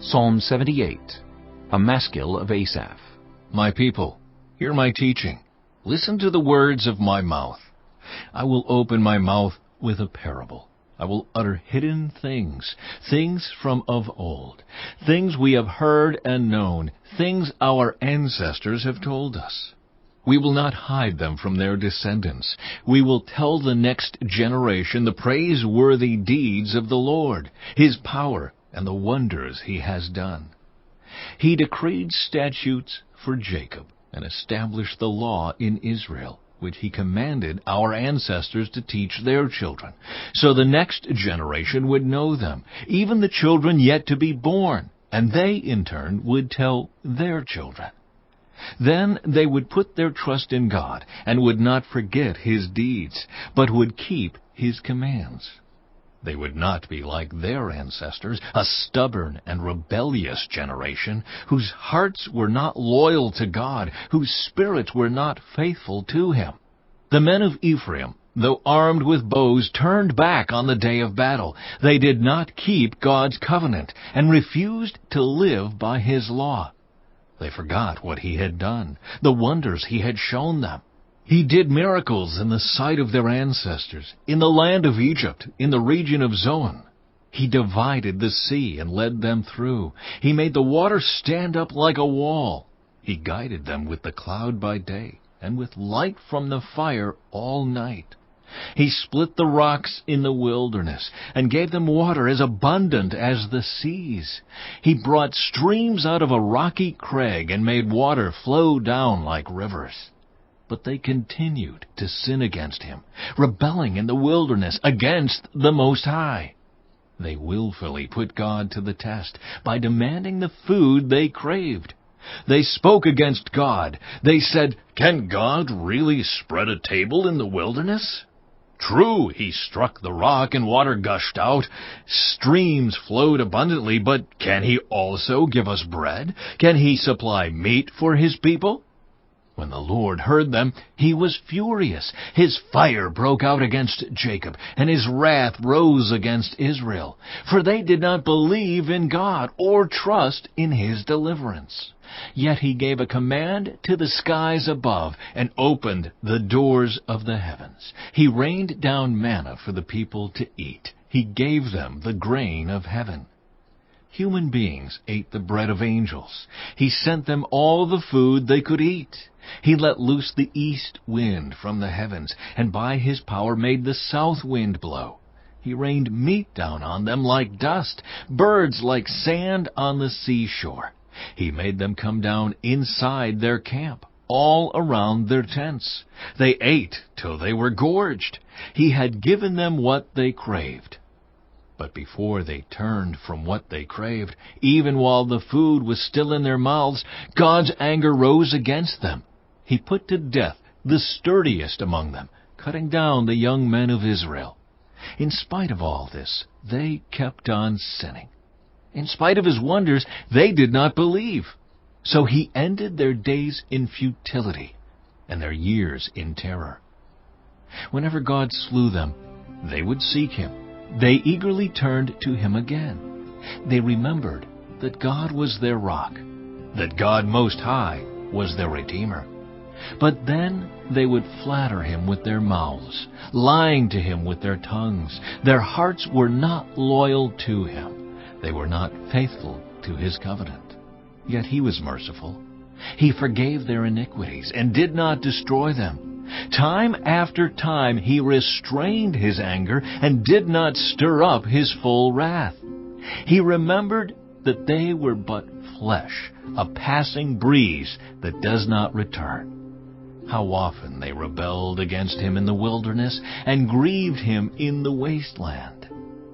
Psalm 78, a maskil of Asaph. My people, hear my teaching. Listen to the words of my mouth. I will open my mouth with a parable. I will utter hidden things, things from of old, things we have heard and known, things our ancestors have told us. We will not hide them from their descendants. We will tell the next generation the praiseworthy deeds of the Lord, His power, and the wonders He has done. He decreed statutes for Jacob, and established the law in Israel, which He commanded our ancestors to teach their children, so the next generation would know them, even the children yet to be born, and they in turn would tell their children. Then they would put their trust in God, and would not forget His deeds, but would keep His commands. They would not be like their ancestors, a stubborn and rebellious generation, whose hearts were not loyal to God, whose spirits were not faithful to Him. The men of Ephraim, though armed with bows, turned back on the day of battle. They did not keep God's covenant, and refused to live by His law. They forgot what He had done, the wonders He had shown them. He did miracles in the sight of their ancestors, in the land of Egypt, in the region of Zoan. He divided the sea and led them through. He made the water stand up like a wall. He guided them with the cloud by day, and with light from the fire all night. He split the rocks in the wilderness, and gave them water as abundant as the seas. He brought streams out of a rocky crag, and made water flow down like rivers. But they continued to sin against Him, rebelling in the wilderness against the Most High. They willfully put God to the test by demanding the food they craved. They spoke against God. They said, "Can God really spread a table in the wilderness? True, He struck the rock and water gushed out. Streams flowed abundantly, but can He also give us bread? Can He supply meat for His people?" When the Lord heard them, He was furious. His fire broke out against Jacob, and His wrath rose against Israel. For they did not believe in God or trust in His deliverance. Yet He gave a command to the skies above, and opened the doors of the heavens. He rained down manna for the people to eat. He gave them the grain of heaven. Human beings ate the bread of angels. He sent them all the food they could eat. He let loose the east wind from the heavens, and by His power made the south wind blow. He rained meat down on them like dust, birds like sand on the seashore. He made them come down inside their camp, all around their tents. They ate till they were gorged. He had given them what they craved. But before they turned from what they craved, even while the food was still in their mouths, God's anger rose against them. He put to death the sturdiest among them, cutting down the young men of Israel. In spite of all this, they kept on sinning. In spite of His wonders, they did not believe. So He ended their days in futility, and their years in terror. Whenever God slew them, they would seek Him. They eagerly turned to Him again. They remembered that God was their rock, that God Most High was their Redeemer. But then they would flatter Him with their mouths, lying to Him with their tongues. Their hearts were not loyal to Him. They were not faithful to His covenant. Yet He was merciful. He forgave their iniquities and did not destroy them. Time after time He restrained His anger and did not stir up His full wrath. He remembered that they were but flesh, a passing breeze that does not return. How often they rebelled against Him in the wilderness and grieved Him in the wasteland.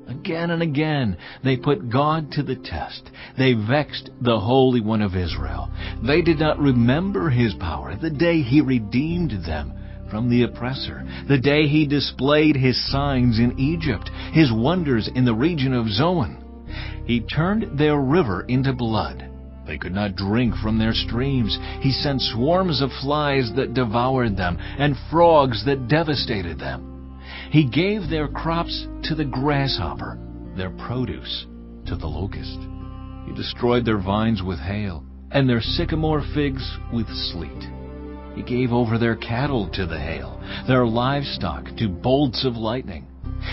Again and again they put God to the test. They vexed the Holy One of Israel. They did not remember His power, the day He redeemed them from the oppressor, the day He displayed His signs in Egypt, His wonders in the region of Zoan. He turned their river into blood. They could not drink from their streams. He sent swarms of flies that devoured them, and frogs that devastated them. He gave their crops to the grasshopper, their produce to the locust. He destroyed their vines with hail, and their sycamore figs with sleet. He gave over their cattle to the hail, their livestock to bolts of lightning.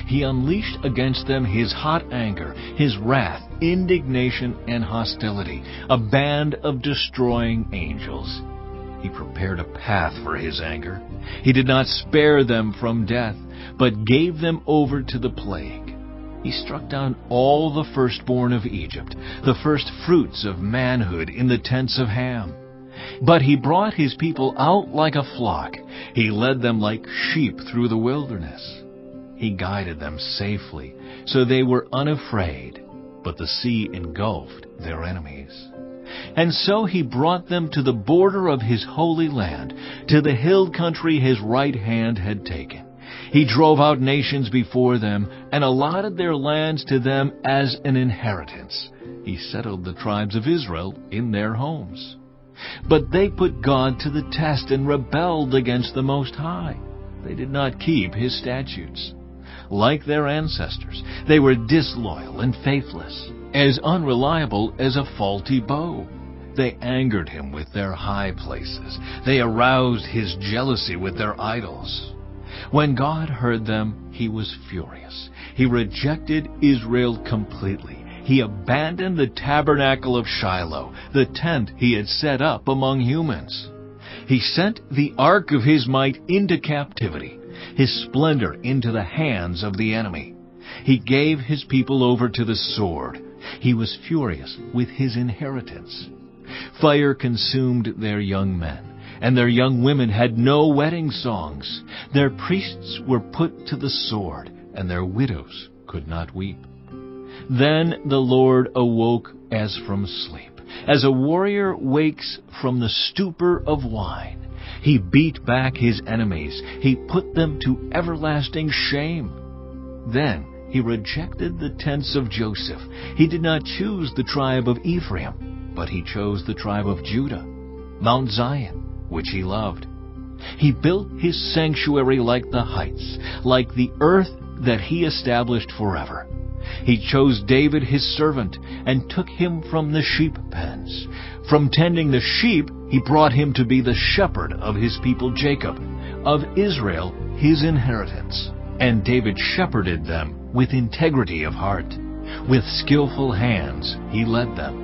He unleashed against them his hot anger, his wrath, indignation, and hostility, a band of destroying angels. He prepared a path for his anger. He did not spare them from death, but gave them over to the plague. He struck down all the firstborn of Egypt, the first fruits of manhood in the tents of Ham. But he brought his people out like a flock. He led them like sheep through the wilderness. He guided them safely, so they were unafraid, but the sea engulfed their enemies. And so he brought them to the border of his holy land, to the hill country his right hand had taken. He drove out nations before them and allotted their lands to them as an inheritance. He settled the tribes of Israel in their homes. But they put God to the test and rebelled against the Most High. They did not keep his statutes. Like their ancestors, they were disloyal and faithless, as unreliable as a faulty bow. They angered him with their high places. They aroused his jealousy with their idols. When God heard them, he was furious. He rejected Israel completely. He abandoned the tabernacle of Shiloh, the tent he had set up among humans. He sent the ark of his might into captivity, his splendor into the hands of the enemy. He gave his people over to the sword. He was furious with his inheritance. Fire consumed their young men, and their young women had no wedding songs. Their priests were put to the sword, and their widows could not weep. Then the Lord awoke as from sleep, as a warrior wakes from the stupor of wine. He beat back his enemies. He put them to everlasting shame. Then he rejected the tents of Joseph. He did not choose the tribe of Ephraim, but he chose the tribe of Judah, Mount Zion, which he loved. He built his sanctuary like the heights, like the earth that he established forever. He chose David his servant and took him from the sheep pens. From tending the sheep, he brought him to be the shepherd of his people Jacob, of Israel his inheritance. And David shepherded them with integrity of heart. With skillful hands he led them.